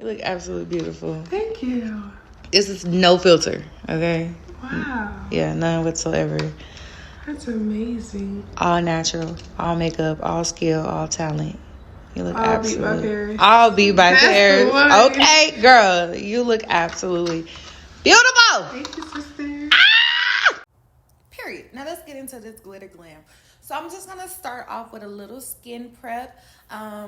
look absolutely beautiful. Thank you. This is no filter, okay? Wow. Yeah, none whatsoever. That's amazing. All natural, all makeup, all skill, all talent. You look All beat by absolutely. Paris. All beat by That's the Paris. one. Okay, girl, you look absolutely beautiful. Thank you, sister. Period. Now let's get into this glitter glam. So I'm just gonna start off with a little skin prep.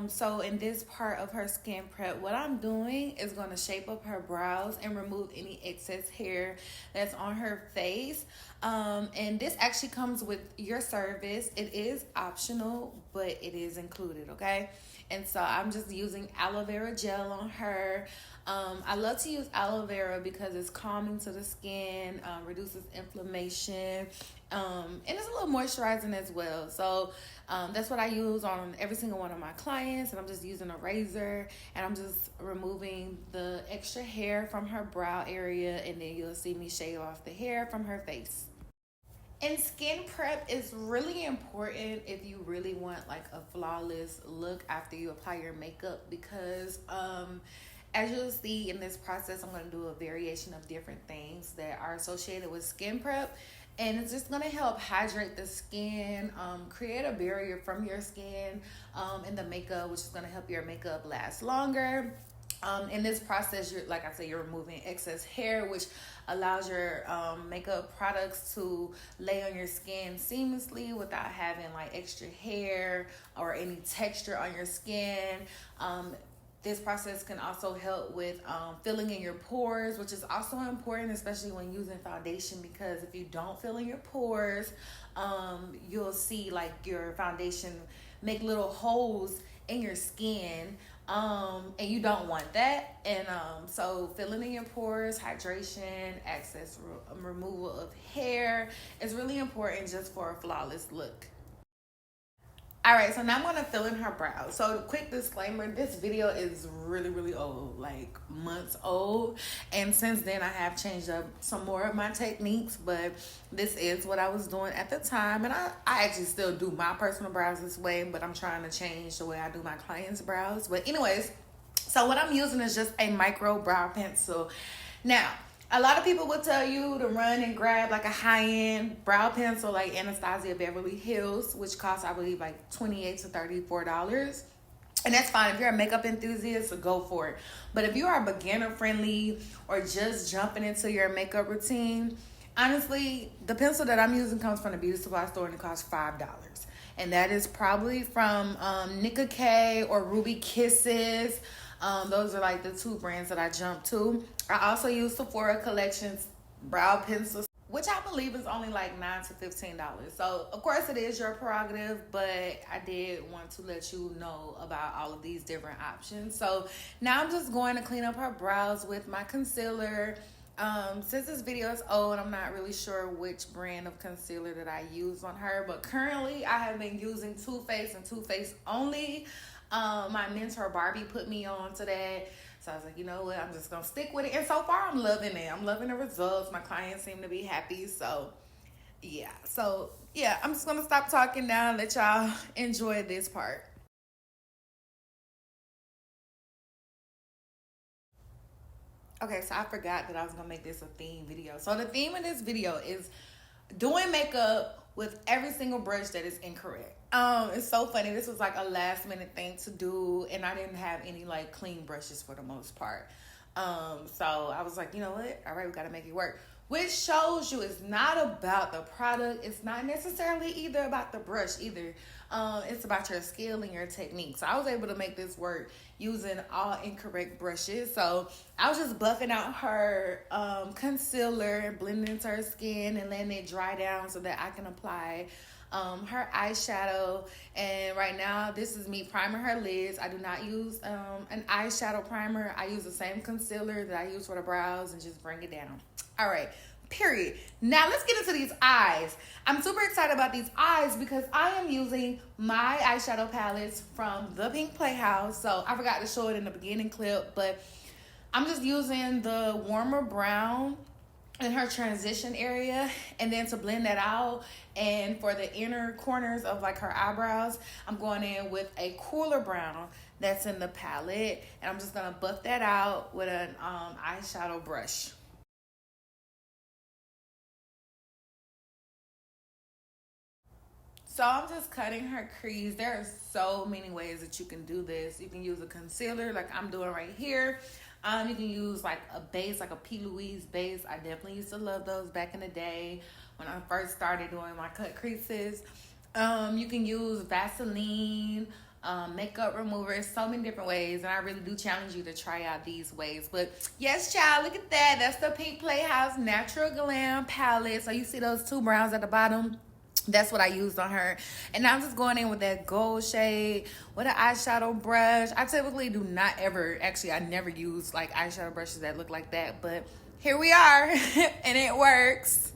So in this part of her skin prep, what I'm doing is gonna shape up her brows and remove any excess hair that's on her face. And this actually comes with your service. It is optional, but it is included, okay? And so I'm just using aloe vera gel on her. I love to use aloe vera because it's calming to the skin, reduces inflammation, and it's a little moisturizing as well. So that's what I use on every single one of my clients. And I'm just using a razor and I'm just removing the extra hair from her brow area, and then you'll see me shave off the hair from her face. And skin prep is really important if you really want like a flawless look after you apply your makeup, because as you'll see in this process, I'm going to do a variation of different things that are associated with skin prep, and it's just going to help hydrate the skin, create a barrier from your skin in the makeup, which is going to help your makeup last longer. In this process, like I said, you're removing excess hair, which allows your makeup products to lay on your skin seamlessly without having like extra hair or any texture on your skin. This process can also help with filling in your pores, which is also important, especially when using foundation, because if you don't fill in your pores, you'll see like your foundation make little holes in your skin, and you don't want that. And so filling in your pores, hydration, excess removal of hair is really important just for a flawless look. All right, so now I'm gonna fill in her brows. So quick disclaimer, this video is really old, like months old. And since then I have changed up some more of my techniques, but this is what I was doing at the time. And I actually still do my personal brows this way, but I'm trying to change the way I do my clients' brows. But anyways, so what I'm using is just a micro brow pencil. Now, a lot of people will tell you to run and grab like a high-end brow pencil like Anastasia Beverly Hills, which costs, I believe, like $28 to $34. And that's fine. If you're a makeup enthusiast, so go for it. But if you are beginner friendly or just jumping into your makeup routine, honestly, the pencil that I'm using comes from the beauty supply store and it costs $5. And that is probably from Nicka K or Ruby Kisses. Those are like the two brands that I jumped to. I also use Sephora Collections brow pencils, which I believe is only like $9 to $15. So of course it is your prerogative, but I did want to let you know about all of these different options. So now I'm just going to clean up her brows with my concealer. Since this video is old, I'm not really sure which brand of concealer that I use on her, but currently I have been using Too Faced and Too Faced only. My mentor Barbie put me on to that, so I was like, you know what, I'm just gonna stick with it. And so far I'm loving it. I'm loving the results. My clients seem to be happy. So yeah, I'm just gonna stop talking now and let y'all enjoy this part. Okay, so I forgot that I was gonna make this a theme video. So the theme of this video is doing makeup with every single brush that is incorrect. It's so funny. This was like a last minute thing to do, and I didn't have any like clean brushes for the most part. So I was like, you know what? All right, we gotta make it work. Which shows you it's not about the product. It's not necessarily either about the brush either. It's about your skill and your technique. So I was able to make this work using all incorrect brushes. So I was just buffing out her concealer and blending into her skin and letting it dry down so that I can apply her eyeshadow. And right now this is me priming her lids. I do not use an eyeshadow primer. I use the same concealer that I use for the brows and just bring it down. All right, period. Now let's get into these eyes. I'm super excited about these eyes because I am using my eyeshadow palettes from the Pink Playhouse. So I forgot to show it in the beginning clip, but I'm just using the warmer brown in her transition area, and then to blend that out, and for the inner corners of like her eyebrows, I'm going in with a cooler brown that's in the palette, and I'm just gonna buff that out with an eyeshadow brush. So I'm just cutting her crease. There are so many ways that you can do this. You can use a concealer like I'm doing right here. You can use like a base, like a P. Louise base. I definitely used to love those back in the day when I first started doing my cut creases. You can use Vaseline, makeup remover, so many different ways, and I really do challenge you to try out these ways. But yes, child, look at that. That's the Pink Playhouse Natural Glam palette. So you see those two browns at the bottom? That's what I used on her. And now I'm just going in with that gold shade with an eyeshadow brush. I typically do not ever, actually I never use like eyeshadow brushes that look like that, but here we are and it works.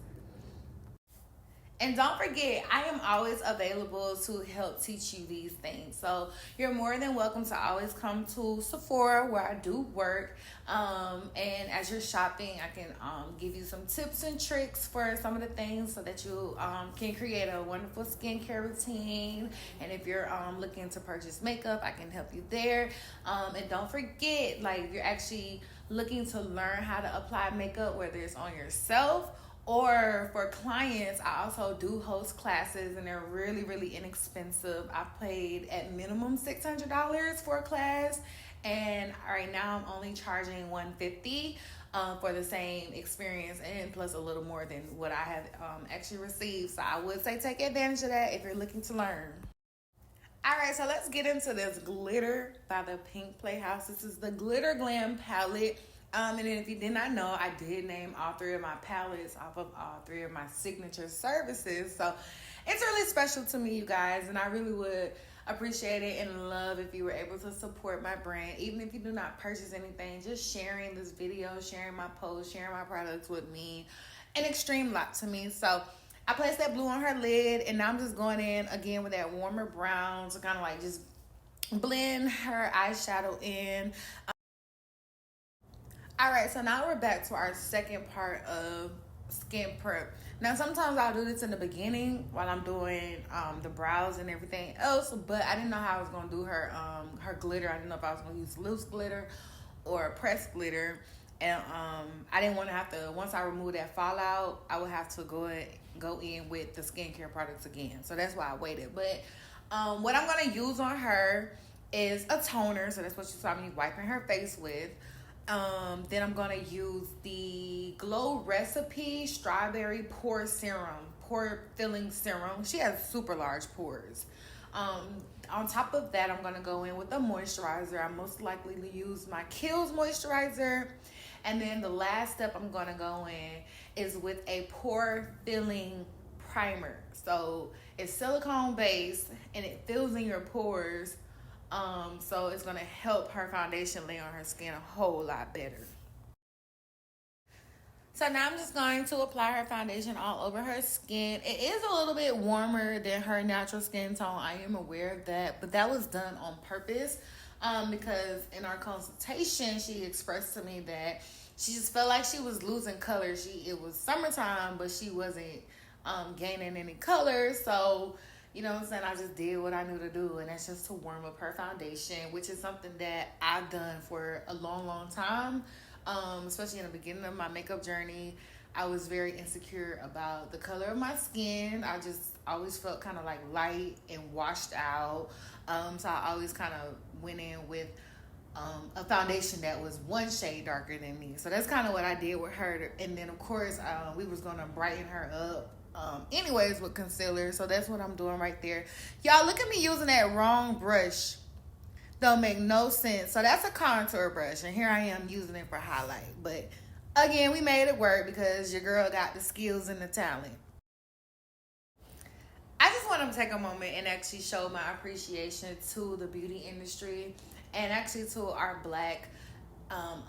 And don't forget, I am always available to help teach you these things. So you're more than welcome to always come to Sephora where I do work. And as you're shopping, I can give you some tips and tricks for some of the things so that you can create a wonderful skincare routine. And if you're looking to purchase makeup, I can help you there. And don't forget, like, if you're actually looking to learn how to apply makeup, whether it's on yourself or for clients, I also do host classes, and they're really, really inexpensive. I paid at minimum $600 for a class, and right now I'm only charging $150 for the same experience, and plus a little more than what I have actually received. So I would say take advantage of that if you're looking to learn. All right, so let's get into this glitter by the Pink Playhouse. This is the Glitter Glam palette. And then if you did not know, I did name all three of my palettes off of all three of my signature services. So it's really special to me, you guys, and I really would appreciate it and love if you were able to support my brand. Even if you do not purchase anything, just sharing this video, sharing my posts, sharing my products with me, an extreme lot to me. So I placed that blue on her lid, and now I'm just going in again with that warmer brown to kind of like just blend her eyeshadow in. All right, so now we're back to our second part of skin prep. Now, sometimes I'll do this in the beginning while I'm doing the brows and everything else, but I didn't know how I was going to do her glitter. I didn't know if I was going to use loose glitter or pressed glitter. And I didn't want to have to, once I remove that fallout, I would have to go in with the skincare products again. So that's why I waited. But what I'm going to use on her is a toner. So that's what you saw me wiping her face with. Then I'm gonna use the Glow Recipe Strawberry Pore Filling Serum. She has super large pores. On top of that, I'm gonna go in with a moisturizer. I'm most likely to use my Kiehl's moisturizer. And then the last step I'm gonna go in is with a pore filling primer. So it's silicone based and it fills in your pores. So it's going to help her foundation lay on her skin a whole lot better. So now I'm just going to apply her foundation all over her skin. It is a little bit warmer than her natural skin tone. I am aware of that, but that was done on purpose because in our consultation, she expressed to me that she just felt like she was losing color. It was summertime, but she wasn't gaining any color. So you know what I'm saying? I just did what I knew to do, and that's just to warm up her foundation, which is something that I've done for a long, long time, especially in the beginning of my makeup journey. I was very insecure about the color of my skin. I just always felt kind of like light and washed out. So I always kind of went in with a foundation that was one shade darker than me. So that's kind of what I did with her. And then, of course, we was going to brighten her up anyways with concealer. So that's what I'm doing right there. Y'all, look at me using that wrong brush. Don't make no sense. So that's a contour brush, and here I am using it for highlight. But again, we made it work because your girl got the skills and the talent. I just want to take a moment and actually show my appreciation to the beauty industry and actually to our Black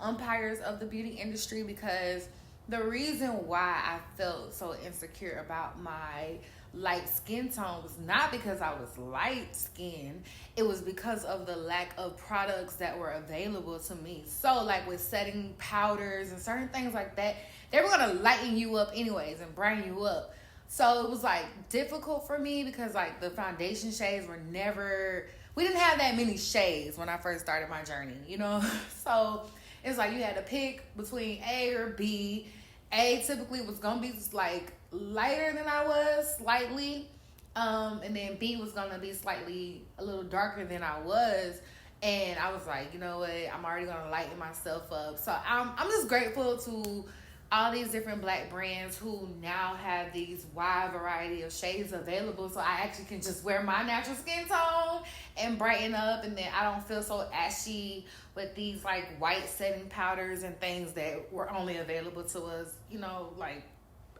umpires of the beauty industry, because the reason why I felt so insecure about my light skin tone was not because I was light skinned. It was because of the lack of products that were available to me. So like with setting powders and certain things like that, they were gonna lighten you up anyways and brighten you up. So it was like difficult for me because like the foundation shades were never, we didn't have that many shades when I first started my journey, you know? So it's like you had to pick between A or B. A typically was gonna be like lighter than I was, slightly. And then B was gonna be slightly a little darker than I was. And I was like, you know what, I'm already gonna lighten myself up. So I'm just grateful to all these different black brands who now have these wide variety of shades available, so I actually can just wear my natural skin tone and brighten up, and then I don't feel so ashy with these like white setting powders and things that were only available to us, you know, like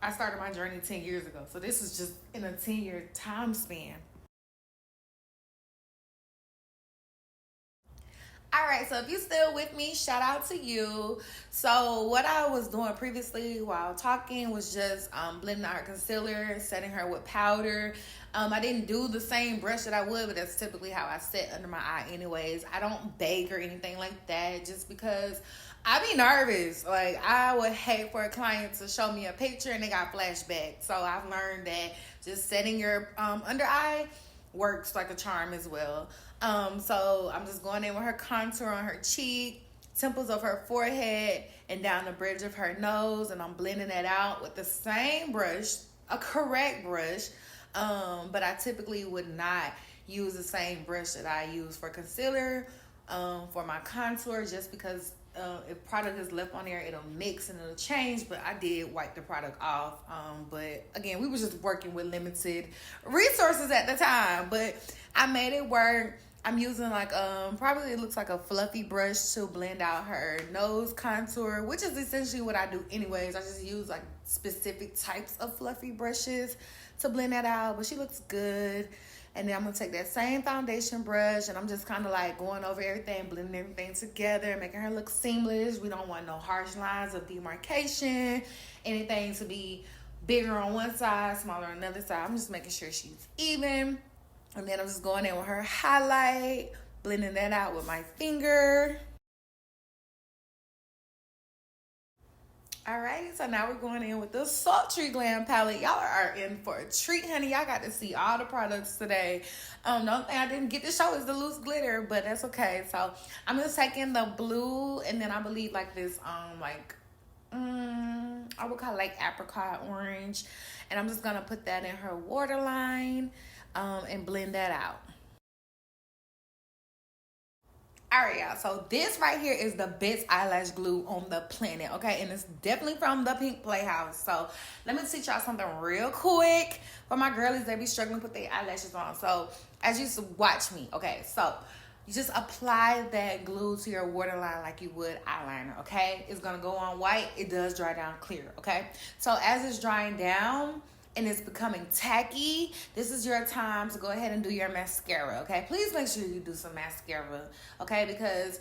I started my journey 10 years ago, so this is just in a 10-year time span. All right, so if you're still with me, shout out to you. So what I was doing previously while talking was just blending out her concealer, setting her with powder. I didn't do the same brush that I would, but that's typically how I set under my eye anyways. I don't bake or anything like that just because I be nervous. Like I would hate for a client to show me a picture and they got flashback. So I've learned that just setting your under eye works like a charm as well. So I'm just going in with her contour on her cheek, temples of her forehead, and down the bridge of her nose, and I'm blending that out with the same brush, a correct brush, but I typically would not use the same brush that I use for concealer, for my contour, just because if product is left on there, it'll mix and it'll change, but I did wipe the product off. But again, we was just working with limited resources at the time, but I made it work. I'm using like probably it looks like a fluffy brush to blend out her nose contour, which is essentially what I do anyways. I just use like specific types of fluffy brushes to blend that out, but she looks good. And then I'm gonna take that same foundation brush and I'm just kind of like going over everything, blending everything together, making her look seamless. We don't want no harsh lines of demarcation, anything to be bigger on one side, smaller on another side. I'm just making sure she's even. And then I'm just going in with her highlight, blending that out with my finger. All right, so now we're going in with the Sultry Glam palette. Y'all are in for a treat, honey. Y'all got to see all the products today. The only thing I didn't get to show is the loose glitter, but that's okay. So I'm just taking the blue, and then I believe like this, I would call it like apricot orange. And I'm just going to put that in her waterline. And blend that out. All right, y'all. So this right here is the best eyelash glue on the planet, okay? And it's definitely from the Pink Playhouse. So let me teach y'all something real quick for my girlies that be struggling to put their eyelashes on. So as you watch me, okay? So you just apply that glue to your waterline like you would eyeliner, okay? It's gonna go on white. It does dry down clear, okay? So as it's drying down and it's becoming tacky, this is your time to go ahead and do your mascara, okay? Please make sure you do some mascara, okay? Because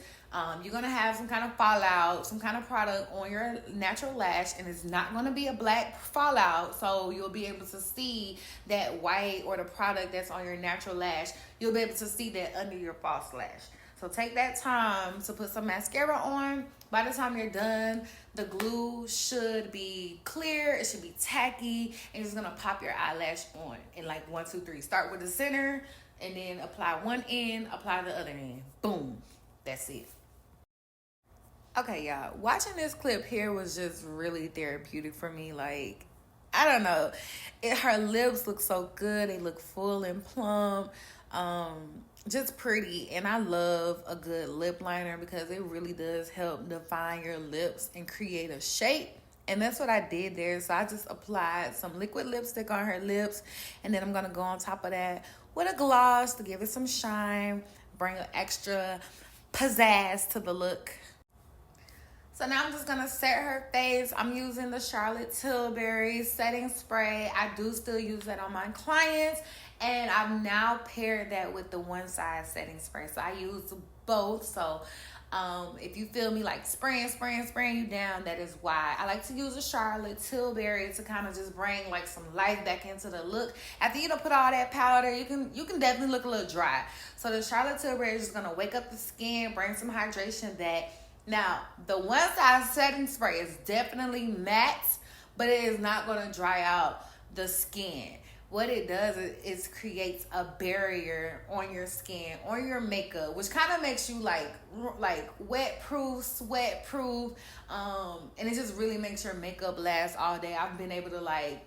you're gonna have some kind of fallout, some kind of product on your natural lash, and it's not gonna be a black fallout, so you'll be able to see that white or the product that's on your natural lash. You'll be able to see that under your false lash. So take that time to put some mascara on. By the time you're done, the glue should be clear. It should be tacky. And you're just going to pop your eyelash on in like 1, 2, 3. Start with the center and then apply one end, apply the other end. Boom. That's it. Okay, y'all. Watching this clip here was just really therapeutic for me. Like, I don't know. Her lips look so good. They look full and plump. Just pretty, and I love a good lip liner because it really does help define your lips and create a shape, and that's what I did there. So I just applied some liquid lipstick on her lips, and then I'm gonna go on top of that with a gloss to give it some shine, bring an extra pizzazz to the look. So now I'm just going to set her face. I'm using the Charlotte Tilbury setting spray. I do still use that on my clients. And I've now paired that with the One Size setting spray. So I use both. So If you feel me like spraying you down, that is why. I like to use a Charlotte Tilbury to kind of just bring like some life back into the look. After you don't put all that powder, you can definitely look a little dry. So the Charlotte Tilbury is just gonna wake up the skin, bring some hydration back. Now, the One Size Setting Spray is definitely matte, but it is not gonna dry out the skin. What it does is creates a barrier on your skin, on your makeup, which kind of makes you like wet proof, sweat proof, and it just really makes your makeup last all day. I've been able to like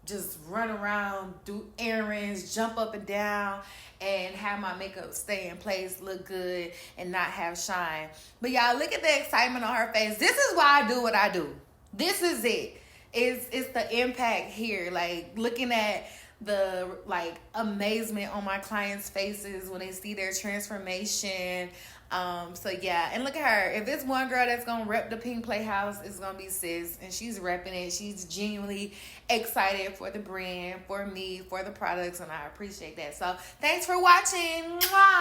just run around, do errands, jump up and down, and have my makeup stay in place, look good, and not have shine. But y'all, look at the excitement on her face. This is why I do what I do. This is it. It's the impact here. Like looking at the like amazement on my clients' faces when they see their transformation. So yeah, and look at her. If it's one girl that's gonna rep the Pink Playhouse, it's gonna be sis, and she's repping it. She's genuinely excited for the brand, for me, for the products, and I appreciate that. So thanks for watching. Mwah!